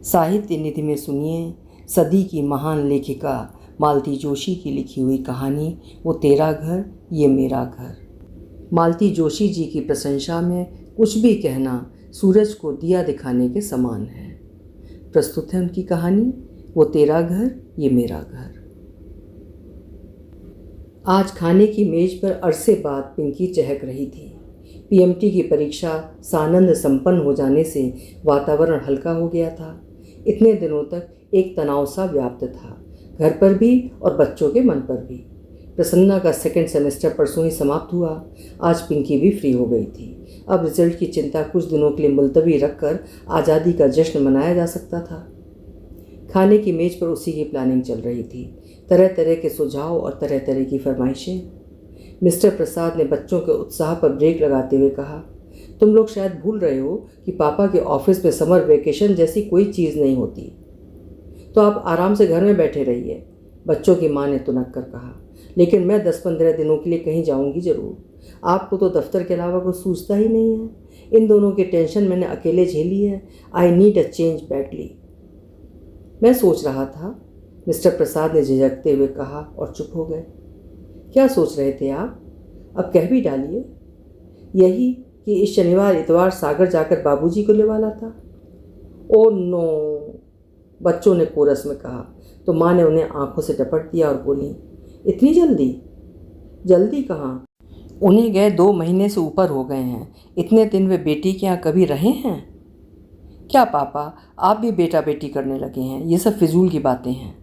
साहित्य निधि में सुनिए सदी की महान लेखिका मालती जोशी की लिखी हुई कहानी वो तेरा घर ये मेरा घर। मालती जोशी जी की प्रशंसा में कुछ भी कहना सूरज को दिया दिखाने के समान है। प्रस्तुत है उनकी कहानी वो तेरा घर ये मेरा घर। आज खाने की मेज पर अरसे बाद पिंकी चहक रही थी। पीएमटी की परीक्षा सानंद संपन्न हो जाने से वातावरण हल्का हो गया था। इतने दिनों तक एक तनाव सा व्याप्त था, घर पर भी और बच्चों के मन पर भी। प्रसन्ना का सेकंड सेमेस्टर परसों ही समाप्त हुआ। आज पिंकी भी फ्री हो गई थी। अब रिजल्ट की चिंता कुछ दिनों के लिए मुलतवी रखकर आज़ादी का जश्न मनाया जा सकता था। खाने की मेज पर उसी की प्लानिंग चल रही थी। तरह तरह के सुझाव और तरह तरह की फरमाइशें। मिस्टर प्रसाद ने बच्चों के उत्साह पर ब्रेक लगाते हुए कहा, तुम लोग शायद भूल रहे हो कि पापा के ऑफिस में समर वेकेशन जैसी कोई चीज़ नहीं होती, तो आप आराम से घर में बैठे रहिए। बच्चों की माँ ने तुनक कर कहा, लेकिन मैं 10-15 दिनों के लिए कहीं जाऊंगी ज़रूर। आपको तो दफ्तर के अलावा कुछ सूझता ही नहीं है। इन दोनों की टेंशन मैंने अकेले झेली है। I need a change badly. मैं सोच रहा था, मिस्टर प्रसाद ने झिझकते हुए कहा और चुप हो गए। क्या सोच रहे थे आप? अब कह भी डालिए। यही कि इस शनिवार इतवार सागर जाकर बाबूजी को लेवाला था। ओ नो, बच्चों ने कोरस में कहा, तो माँ ने उन्हें आंखों से टपट दिया और बोली, इतनी जल्दी? जल्दी कहाँ, उन्हें गए 2 महीने से ऊपर हो गए हैं। इतने दिन वे बेटी के यहाँ कभी रहे हैं? क्या पापा, आप भी बेटा बेटी करने लगे हैं? ये सब फिजूल की बातें हैं।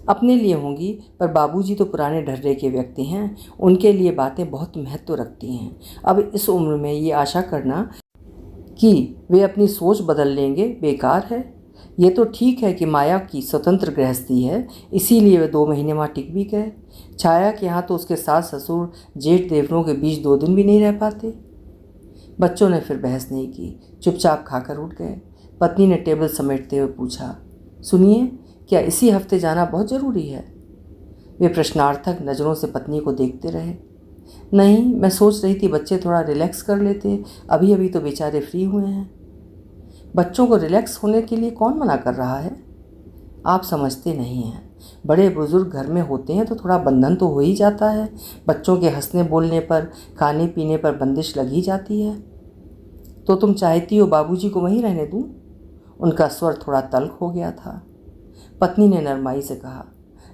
अपने लिए होंगी, पर बाबूजी तो पुराने ढर्रे के व्यक्ति हैं। उनके लिए बातें बहुत महत्व रखती हैं। अब इस उम्र में ये आशा करना कि वे अपनी सोच बदल लेंगे बेकार है। ये तो ठीक है कि माया की स्वतंत्र गृहस्थी है, इसीलिए वे 2 महीने वहाँ टिक भी गए। छाया के यहाँ तो उसके सास ससुर जेठ देवरों के बीच 2 दिन भी नहीं रह पाते। बच्चों ने फिर बहस नहीं की, चुपचाप खाकर उठ गए। पत्नी ने टेबल समेटते हुए पूछा, सुनिए, क्या इसी हफ्ते जाना बहुत ज़रूरी है? वे प्रश्नार्थक नज़रों से पत्नी को देखते रहे। नहीं, मैं सोच रही थी बच्चे थोड़ा रिलैक्स कर लेते, अभी अभी तो बेचारे फ्री हुए हैं। बच्चों को रिलैक्स होने के लिए कौन मना कर रहा है? आप समझते नहीं हैं, बड़े बुजुर्ग घर में होते हैं तो थोड़ा बंधन तो हो ही जाता है। बच्चों के हंसने बोलने पर, खाने पीने पर बंदिश लग ही जाती है। तो तुम चाहती हो बाबूजी को वहीं रहने दूं? उनका स्वर थोड़ा तल्ख हो गया था। पत्नी ने नरमाई से कहा,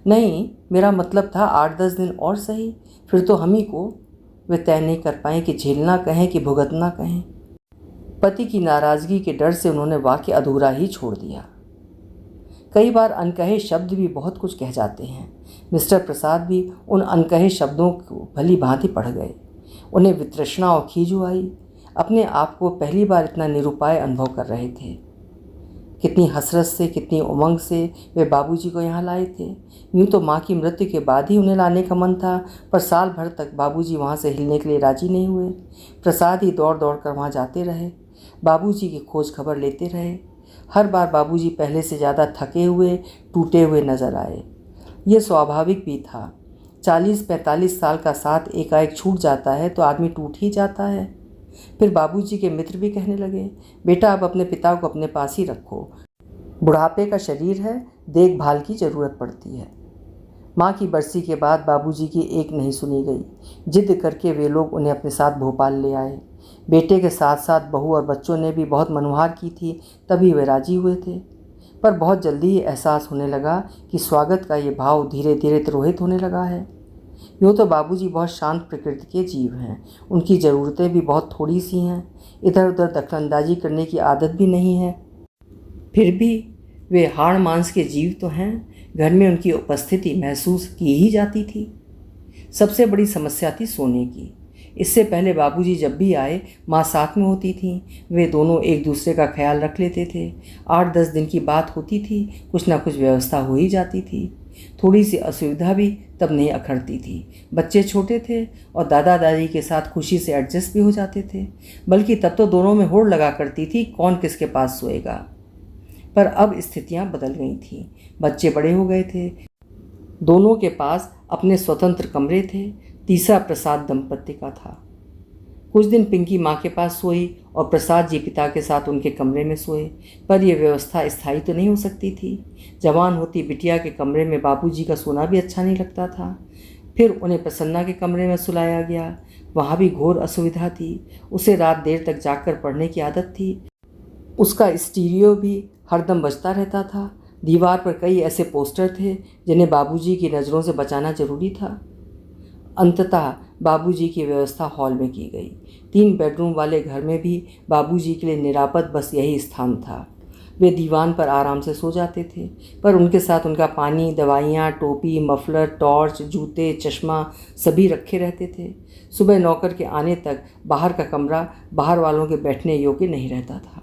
नहीं, मेरा मतलब था 8-10 दिन और सही, फिर तो हम ही को। वे तय नहीं कर पाए कि झेलना कहें कि भुगतना कहें। पति की नाराज़गी के डर से उन्होंने वाक्य अधूरा ही छोड़ दिया। कई बार अनकहे शब्द भी बहुत कुछ कह जाते हैं। मिस्टर प्रसाद भी उन अनकहे शब्दों को भली भांति पढ़ गए। उन्हें वितृष्णा और खीजू आई। अपने आप को पहली बार इतना निरुपाय अनुभव कर रहे थे। कितनी हसरत से, कितनी उमंग से वे बाबूजी को यहाँ लाए थे। यूँ तो माँ की मृत्यु के बाद ही उन्हें लाने का मन था, पर साल भर तक बाबूजी वहाँ से हिलने के लिए राजी नहीं हुए। प्रसाद ही दौड़ दौड़ कर वहाँ जाते रहे, बाबूजी की खोज खबर लेते रहे। हर बार बाबूजी पहले से ज़्यादा थके हुए, टूटे हुए नजर आए। ये स्वाभाविक भी था। 40-45 साल का साथ एकाएक छूट जाता है तो आदमी टूट ही जाता है। फिर बाबूजी के मित्र भी कहने लगे, बेटा अब अपने पिता को अपने पास ही रखो, बुढ़ापे का शरीर है, देखभाल की ज़रूरत पड़ती है। माँ की बरसी के बाद बाबूजी की एक नहीं सुनी गई। जिद करके वे लोग उन्हें अपने साथ भोपाल ले आए। बेटे के साथ साथ बहू और बच्चों ने भी बहुत मनुहार की थी, तभी वे राजी हुए थे। पर बहुत जल्दी ही एहसास होने लगा कि स्वागत का ये भाव धीरे धीरे तिरोहित होने लगा है। यूँ तो बाबूजी बहुत शांत प्रकृति के जीव हैं, उनकी ज़रूरतें भी बहुत थोड़ी सी हैं, इधर उधर दखलंदाजी करने की आदत भी नहीं है। फिर भी वे हाड़ मांस के जीव तो हैं, घर में उनकी उपस्थिति महसूस की ही जाती थी। सबसे बड़ी समस्या थी सोने की। इससे पहले बाबूजी जब भी आए, माँ साथ में होती थी। वे दोनों एक दूसरे का ख्याल रख लेते थे। 8-10 दिन की बात होती थी, कुछ ना कुछ व्यवस्था हो ही जाती थी। थोड़ी सी असुविधा भी तब नहीं अखड़ती थी। बच्चे छोटे थे और दादा दादी के साथ खुशी से एडजस्ट भी हो जाते थे। बल्कि तब तो दोनों में होड़ लगा करती थी कौन किसके पास सोएगा। पर अब स्थितियाँ बदल गई थीं। बच्चे बड़े हो गए थे, दोनों के पास अपने स्वतंत्र कमरे थे। तीसरा प्रसाद दंपत्ति का था। कुछ दिन पिंकी माँ के पास सोई और प्रसाद जी पिता के साथ उनके कमरे में सोए, पर यह व्यवस्था स्थायी तो नहीं हो सकती थी। जवान होती बिटिया के कमरे में बाबूजी का सोना भी अच्छा नहीं लगता था। फिर उन्हें प्रसन्ना के कमरे में सुलाया गया। वहाँ भी घोर असुविधा थी। उसे रात देर तक जागकर पढ़ने की आदत थी। उसका स्टीरियो भी हरदम बजता रहता था। दीवार पर कई ऐसे पोस्टर थे जिन्हें बाबूजी की नज़रों से बचाना जरूरी था। अंततः बाबूजी की व्यवस्था हॉल में की गई। 3 बेडरूम वाले घर में भी बाबूजी के लिए निरापद बस यही स्थान था। वे दीवान पर आराम से सो जाते थे, पर उनके साथ उनका पानी, दवाइयाँ, टोपी, मफलर, टॉर्च, जूते, चश्मा सभी रखे रहते थे। सुबह नौकर के आने तक बाहर का कमरा बाहर वालों के बैठने योग्य नहीं रहता था।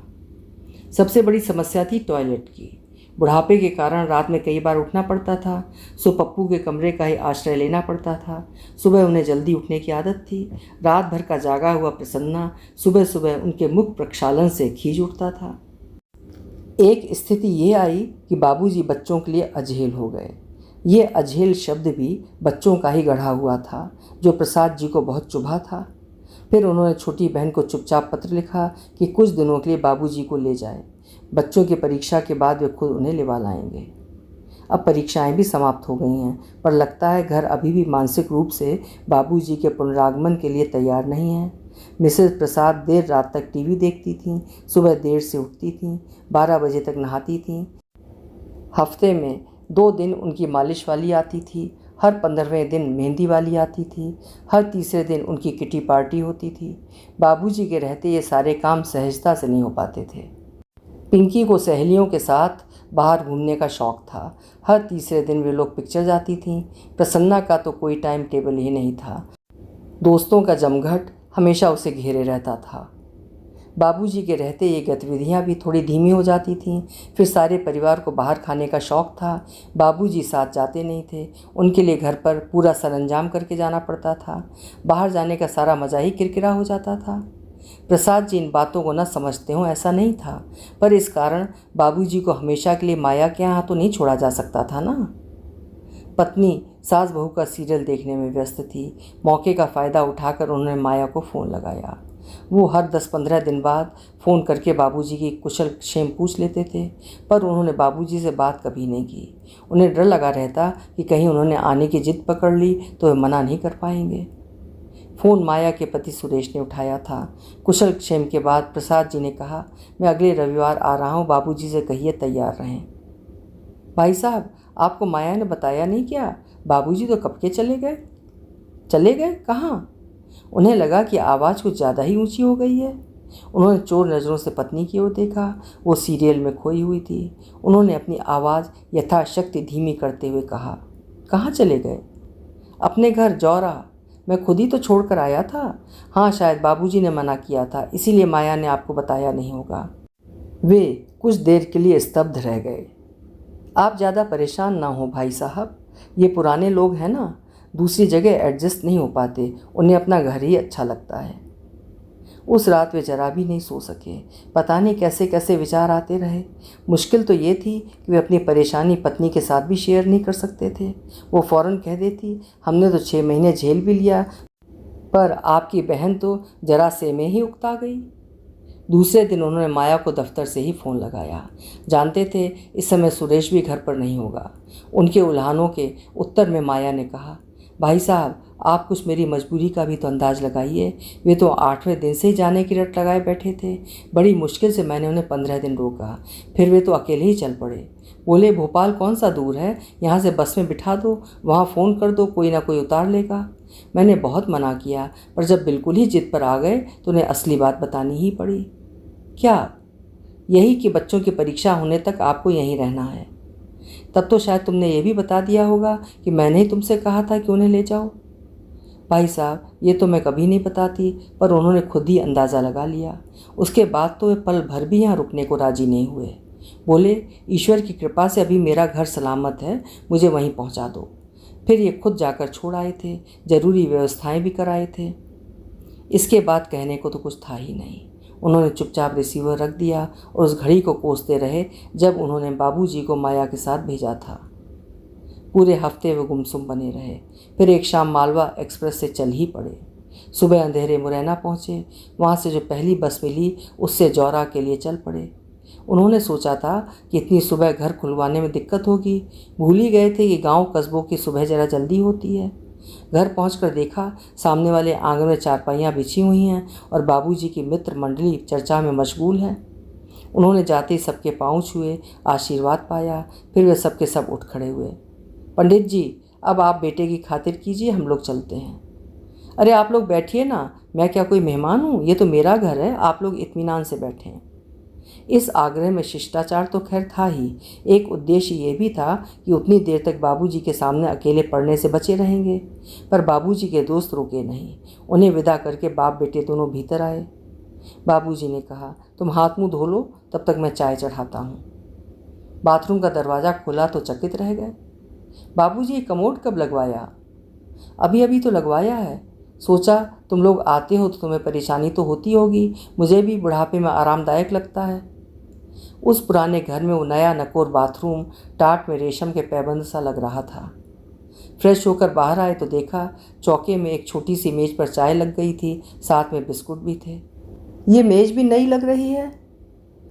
सबसे बड़ी समस्या थी टॉयलेट की। बुढ़ापे के कारण रात में कई बार उठना पड़ता था, सो पप्पू के कमरे का ही आश्रय लेना पड़ता था। सुबह उन्हें जल्दी उठने की आदत थी। रात भर का जागा हुआ प्रसन्ना सुबह सुबह उनके मुख प्रक्षालन से खींच उठता था। एक स्थिति ये आई कि बाबूजी बच्चों के लिए अजहेल हो गए। ये अजहेल शब्द भी बच्चों का ही गढ़ा हुआ था, जो प्रसाद जी को बहुत चुभा था। फिर उन्होंने छोटी बहन को चुपचाप पत्र लिखा कि कुछ दिनों के लिए बाबूजी को ले जाए। बच्चों की परीक्षा के बाद वे खुद उन्हें लेवा लाएंगे। अब परीक्षाएं भी समाप्त हो गई हैं, पर लगता है घर अभी भी मानसिक रूप से बाबूजी के पुनरागमन के लिए तैयार नहीं है। मिसेस प्रसाद देर रात तक टीवी देखती थीं, सुबह देर से उठती थीं, 12 बजे तक नहाती थीं। हफ्ते में 2 दिन उनकी मालिश वाली आती थी। हर 15वें दिन मेहंदी वाली आती थी। हर तीसरे दिन उनकी किटी पार्टी होती थी। बाबूजी के रहते ये सारे काम सहजता से नहीं हो पाते थे। पिंकी को सहेलियों के साथ बाहर घूमने का शौक़ था। हर तीसरे दिन वे लोग पिक्चर जाती थीं। प्रसन्ना का तो कोई टाइम टेबल ही नहीं था। दोस्तों का जमघट हमेशा उसे घेरे रहता था। बाबूजी के रहते ये गतिविधियां भी थोड़ी धीमी हो जाती थीं। फिर सारे परिवार को बाहर खाने का शौक़ था। बाबूजी साथ जाते नहीं थे। उनके लिए घर पर पूरा सरंजाम करके जाना पड़ता था। बाहर जाने का सारा मज़ा ही किरकिरा हो जाता था। प्रसाद जी इन बातों को न समझते हों ऐसा नहीं था, पर इस कारण बाबूजी को हमेशा के लिए माया के यहाँ तो नहीं छोड़ा जा सकता था ना। पत्नी सास बहू का सीरियल देखने में व्यस्त थी। मौके का फ़ायदा उठाकर उन्होंने माया को फ़ोन लगाया। वो हर 10-15 दिन बाद फ़ोन करके बाबूजी की कुशल क्षेम पूछ लेते थे, पर उन्होंने बाबूजी से बात कभी नहीं की। उन्हें डर लगा रहता कि कहीं उन्होंने आने की जिद पकड़ ली तो वे मना नहीं कर पाएंगे। फ़ोन माया के पति सुरेश ने उठाया था। कुशल क्षेम के बाद प्रसाद जी ने कहा, मैं अगले रविवार आ रहा हूँ, बाबूजी से कहिए तैयार रहें। भाई साहब, आपको माया ने बताया नहीं क्या? बाबूजी तो कब के चले गए। चले गए कहाँ? उन्हें लगा कि आवाज़ कुछ ज़्यादा ही ऊंची हो गई है। उन्होंने चोर नज़रों से पत्नी की ओर देखा। वो सीरियल में खोई हुई थी। उन्होंने अपनी आवाज़ यथाशक्ति धीमी करते हुए कहा, कहाँ चले गए? अपने घर जौरा। मैं खुद ही तो छोड़ कर आया था। हाँ, शायद बाबूजी ने मना किया था, इसीलिए माया ने आपको बताया नहीं होगा। वे कुछ देर के लिए स्तब्ध रह गए। आप ज़्यादा परेशान ना हो भाई साहब, ये पुराने लोग हैं ना, दूसरी जगह एडजस्ट नहीं हो पाते, उन्हें अपना घर ही अच्छा लगता है। उस रात वे जरा भी नहीं सो सके। पता नहीं कैसे कैसे विचार आते रहे। मुश्किल तो ये थी कि वे अपनी परेशानी पत्नी के साथ भी शेयर नहीं कर सकते थे। वो फ़ौरन कह देती, हमने तो 6 महीने झेल भी लिया, पर आपकी बहन तो जरा से में ही उकता गई। दूसरे दिन उन्होंने माया को दफ्तर से ही फ़ोन लगाया। जानते थे इस समय सुरेश भी घर पर नहीं होगा। उनके उल्हानों के उत्तर में माया ने कहा, भाई साहब, आप कुछ मेरी मजबूरी का भी तो अंदाज़ लगाइए। वे तो 8वें दिन से ही जाने की रट लगाए बैठे थे। बड़ी मुश्किल से मैंने उन्हें 15 दिन रोका, फिर वे तो अकेले ही चल पड़े। बोले, भोपाल कौन सा दूर है, यहाँ से बस में बिठा दो, वहाँ फ़ोन कर दो, कोई ना कोई उतार लेगा। मैंने बहुत मना किया, पर जब बिल्कुल ही जिद पर आ गए तो उन्हें असली बात बतानी ही पड़ी। क्या? यही कि बच्चों की परीक्षा होने तक आपको यहीं रहना है। तब तो शायद तुमने ये भी बता दिया होगा कि मैंने ही तुमसे कहा था कि उन्हें ले जाओ। भाई साहब, ये तो मैं कभी नहीं बताती, पर उन्होंने खुद ही अंदाज़ा लगा लिया। उसके बाद तो वे पल भर भी यहाँ रुकने को राजी नहीं हुए। बोले, ईश्वर की कृपा से अभी मेरा घर सलामत है, मुझे वहीं पहुँचा दो। फिर ये खुद जाकर छोड़ आए थे, ज़रूरी व्यवस्थाएं भी कराए थे। इसके बाद कहने को तो कुछ था ही नहीं। उन्होंने चुपचाप रिसीवर रख दिया और उस घड़ी को कोसते रहे जब उन्होंने बाबूजी को माया के साथ भेजा था। पूरे हफ्ते वे गुमसुम बने रहे, फिर एक शाम मालवा एक्सप्रेस से चल ही पड़े। सुबह अंधेरे मुरैना पहुँचे। वहाँ से जो पहली बस मिली उससे जौरा के लिए चल पड़े। उन्होंने सोचा था कि इतनी सुबह घर खुलवाने में दिक्कत होगी। भूल ही गए थे कि गांव कस्बों की सुबह ज़रा जल्दी होती है। घर पहुंचकर देखा सामने वाले आंगन में चारपाइयाँ बिछी हुई हैं और बाबूजी की मित्र मंडली चर्चा में मशगूल है। उन्होंने जाते ही सबके पाँव छुए, आशीर्वाद पाया। फिर वे सबके सब उठ खड़े हुए। पंडित जी, अब आप बेटे की खातिर कीजिए, हम लोग चलते हैं। अरे आप लोग बैठिए ना, मैं क्या कोई मेहमान हूँ? ये तो मेरा घर है, आप लोग इत्मीनान से बैठें। इस आग्रह में शिष्टाचार तो खैर था ही, एक उद्देश्य ये भी था कि उतनी देर तक बाबूजी के सामने अकेले पड़ने से बचे रहेंगे। पर बाबूजी के दोस्त रुके नहीं। उन्हें विदा करके बाप बेटे दोनों भीतर आए। बाबूजी ने कहा, तुम हाथ मुंह धो लो, तब तक मैं चाय चढ़ाता हूँ। बाथरूम का दरवाज़ा खुला तो चकित रह गए। बाबूजी, ये कमोड कब लगवाया? अभी अभी तो लगवाया है। सोचा तुम लोग आते हो तो तुम्हें परेशानी तो होती होगी, मुझे भी बुढ़ापे में आरामदायक लगता है। उस पुराने घर में वो नया नकोर बाथरूम टाट में रेशम के पैबंद सा लग रहा था। फ्रेश होकर बाहर आए तो देखा चौके में एक छोटी सी मेज पर चाय लग गई थी, साथ में बिस्कुट भी थे। ये मेज भी नई लग रही है।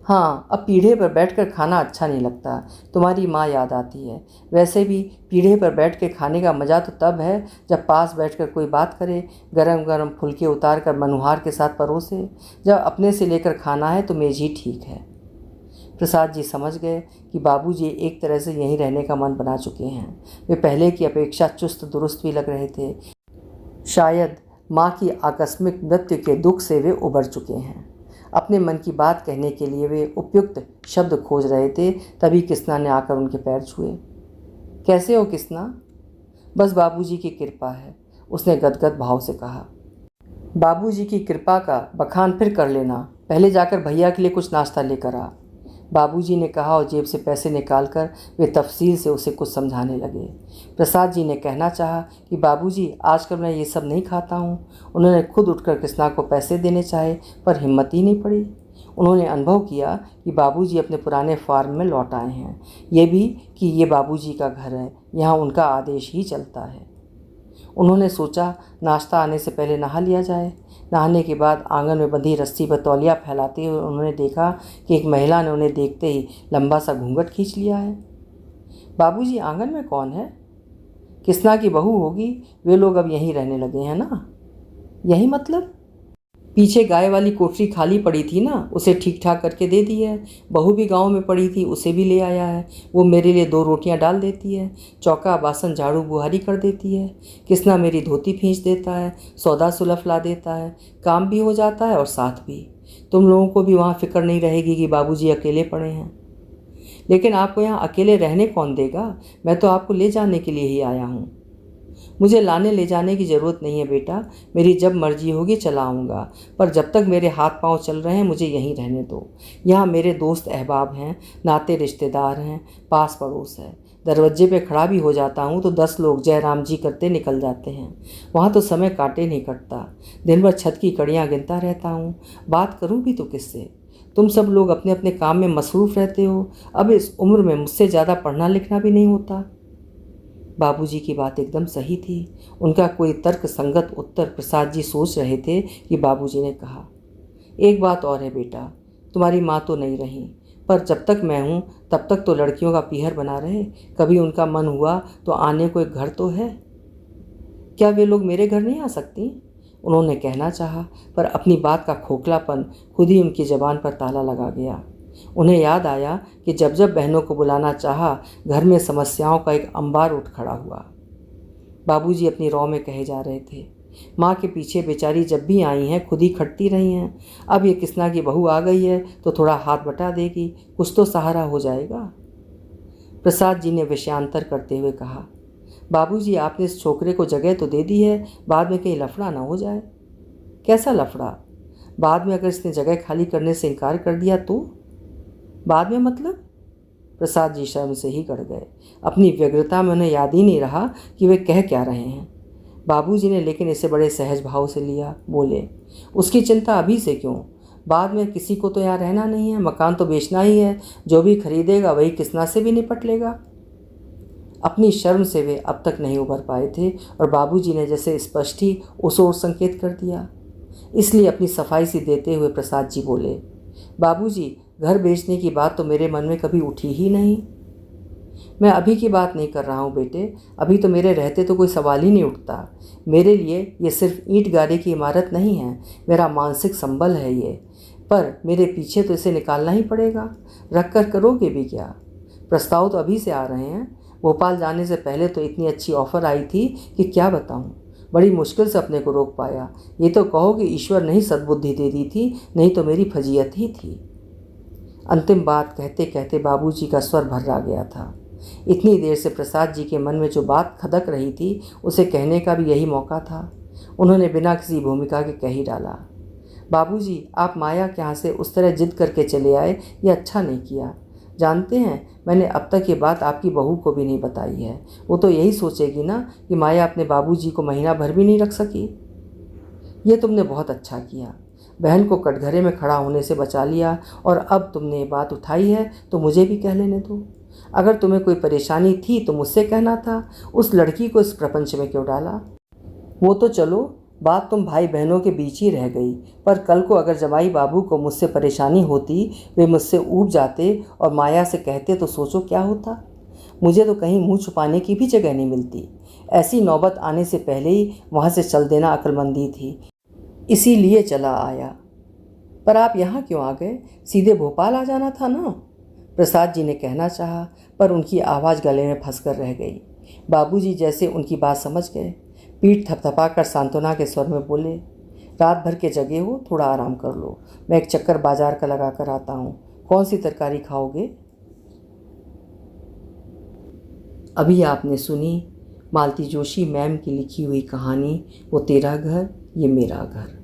हाँ, अब पीढ़े पर बैठकर खाना अच्छा नहीं लगता, तुम्हारी माँ याद आती है। वैसे भी पीढ़े पर बैठ के खाने का मज़ा तो तब है जब पास बैठकर कोई बात करे, गरम गरम फुलके उतार कर मनुहार के साथ परोसे। जब अपने से लेकर खाना है तो मेज ही ठीक है। प्रसाद जी समझ गए कि बाबूजी एक तरह से यहीं रहने का मन बना चुके हैं। वे पहले की अपेक्षा चुस्त दुरुस्त भी लग रहे थे। शायद माँ की आकस्मिक मृत्यु के दुख से वे उबर चुके हैं। अपने मन की बात कहने के लिए वे उपयुक्त शब्द खोज रहे थे, तभी किसना ने आकर उनके पैर छुए। कैसे हो किसना? बस बाबूजी की कृपा है, उसने गदगद भाव से कहा। बाबूजी की कृपा का बखान फिर कर लेना, पहले जाकर भैया के लिए कुछ नाश्ता लेकर आ, बाबूजी ने कहा और जेब से पैसे निकालकर वे तफसील से उसे कुछ समझाने लगे। प्रसाद जी ने कहना चाहा कि बाबूजी, आजकल मैं ये सब नहीं खाता हूँ। उन्होंने खुद उठकर कृष्णा को पैसे देने चाहे पर हिम्मत ही नहीं पड़ी। उन्होंने अनुभव किया कि बाबूजी अपने पुराने फार्म में लौट आए हैं, ये भी कि ये बाबूजी का घर है, यहाँ उनका आदेश ही चलता है। उन्होंने सोचा नाश्ता आने से पहले नहा लिया जाए। नहाने के बाद आंगन में बंधी रस्सी पर तौलिया फैलाते हुए उन्होंने देखा कि एक महिला ने उन्हें देखते ही लंबा सा घूंघट खींच लिया है। बाबूजी, आंगन में कौन है? किसना की बहू होगी, वे लोग अब यहीं रहने लगे हैं ना। यही मतलब? पीछे गाय वाली कोठरी खाली पड़ी थी ना, उसे ठीक ठाक करके दे दी है। बहू भी गांव में पड़ी थी, उसे भी ले आया है। वो मेरे लिए 2 रोटियां डाल देती है, चौका बासन झाड़ू बुहारी कर देती है। किसना मेरी धोती खींच देता है, सौदा सुलफ ला देता है, काम भी हो जाता है और साथ भी। तुम लोगों को भी वहाँ फिक्र नहीं रहेगी कि बाबूजी अकेले पड़े हैं। लेकिन आपको यहाँ अकेले रहने कौन देगा? मैं तो आपको ले जाने के लिए ही आया हूँ। मुझे लाने ले जाने की ज़रूरत नहीं है बेटा, मेरी जब मर्जी होगी चला आऊँगा, पर जब तक मेरे हाथ पांव चल रहे हैं मुझे यहीं रहने दो। यहाँ मेरे दोस्त अहबाब हैं, नाते रिश्तेदार हैं, पास पड़ोस है। दरवाजे पे खड़ा भी हो जाता हूँ तो 10 लोग जय राम जी करते निकल जाते हैं। वहाँ तो समय काटे नहीं कटता, दिन भर छत की कड़ियाँ गिनता रहता हूँ। बात करूँ भी तो किससे? तुम सब लोग अपने अपने काम में मसरूफ़ रहते हो। अब इस उम्र में मुझसे ज़्यादा पढ़ना लिखना भी नहीं होता। बाबूजी की बात एकदम सही थी। उनका कोई तर्क संगत उत्तर प्रसाद जी सोच रहे थे कि बाबूजी ने कहा, एक बात और है बेटा, तुम्हारी माँ तो नहीं रही, पर जब तक मैं हूँ तब तक तो लड़कियों का पीहर बना रहे। कभी उनका मन हुआ तो आने को एक घर तो है। क्या वे लोग मेरे घर नहीं आ सकती? उन्होंने कहना चाहा, पर अपनी बात का खोखलापन खुद ही उनकी ज़बान पर ताला लगा गया। उन्हें याद आया कि जब जब बहनों को बुलाना चाहा, घर में समस्याओं का एक अंबार उठ खड़ा हुआ। बाबूजी अपनी रौ में कहे जा रहे थे, माँ के पीछे बेचारी जब भी आई हैं खुद ही खटती रही हैं। अब ये किसना की बहू आ गई है तो थोड़ा हाथ बटा देगी, कुछ तो सहारा हो जाएगा। प्रसाद जी ने विषयांतर करते हुए कहा, बाबूजी, आपने इस छोकरे को जगह तो दे दी है, बाद में कहीं लफड़ा ना हो जाए। कैसा लफड़ा? बाद में अगर इसने जगह खाली करने से इनकार कर दिया तो? बाद में मतलब? प्रसाद जी शर्म से ही गड़ गए। अपनी व्यग्रता में उन्हें याद ही नहीं रहा कि वे कह क्या रहे हैं। बाबूजी ने लेकिन इसे बड़े सहज भाव से लिया। बोले, उसकी चिंता अभी से क्यों? बाद में किसी को तो यहाँ रहना नहीं है, मकान तो बेचना ही है। जो भी खरीदेगा वही किसना से भी निपट लेगा। अपनी शर्म से वे अब तक नहीं उबर पाए थे और बाबूजी ने जैसे स्पष्ट ही उस ओर संकेत कर दिया। इसलिए अपनी सफाई सी देते हुए प्रसाद जी बोले, बाबूजी, घर बेचने की बात तो मेरे मन में कभी उठी ही नहीं। मैं अभी की बात नहीं कर रहा हूँ बेटे, अभी तो मेरे रहते तो कोई सवाल ही नहीं उठता। मेरे लिए ये सिर्फ ईंट गारे की इमारत नहीं है, मेरा मानसिक संबल है ये। पर मेरे पीछे तो इसे निकालना ही पड़ेगा। रख कर करोगे भी क्या? प्रस्ताव तो अभी से आ रहे हैं। भोपाल जाने से पहले तो इतनी अच्छी ऑफ़र आई थी कि क्या बताऊँ। बड़ी मुश्किल से अपने को रोक पाया। ये तो कहो कि ईश्वर ने ही सद्बुद्धि दे दी थी, नहीं तो मेरी फजीयत ही थी। अंतिम बात कहते कहते बाबूजी का स्वर भर्रा गया था। इतनी देर से प्रसाद जी के मन में जो बात खदक रही थी, उसे कहने का भी यही मौका था। उन्होंने बिना किसी भूमिका के कह ही डाला, बाबूजी, आप माया के यहाँ से उस तरह जिद करके चले आए, ये अच्छा नहीं किया। जानते हैं, मैंने अब तक ये बात आपकी बहू को भी नहीं बताई है। वो तो यही सोचेगी ना कि माया अपने बाबूजी को महीना भर भी नहीं रख सकी। ये तुमने बहुत अच्छा किया, बहन को कटघरे में खड़ा होने से बचा लिया, और अब तुमने ये बात उठाई है तो मुझे भी कह लेने दो। अगर तुम्हें कोई परेशानी थी तो मुझसे कहना था, उस लड़की को इस प्रपंच में क्यों डाला? वो तो चलो, बात तुम भाई बहनों के बीच ही रह गई, पर कल को अगर जमाई बाबू को मुझसे परेशानी होती, वे मुझसे ऊब जाते और माया से कहते तो सोचो क्या होता। मुझे तो कहीं मुंह छुपाने की भी जगह नहीं मिलती। ऐसी नौबत आने से पहले ही वहाँ से चल देना अक्लमंदी थी, इसीलिए चला आया। पर आप यहाँ क्यों आ गए? सीधे भोपाल आ जाना था ना? प्रसाद जी ने कहना चाहा, पर उनकी आवाज़ गले में फंस कर रह गई। बाबूजी जैसे उनकी बात समझ गए। पीठ थपथपाकर सांत्वना के स्वर में बोले, रात भर के जगे हो, थोड़ा आराम कर लो। मैं एक चक्कर बाजार का लगा कर आता हूँ। कौन सी तरकारी खाओगे? अभी आपने सुनी मालती जोशी मैम की लिखी हुई कहानी वो तेरा घर ये मेरा घर।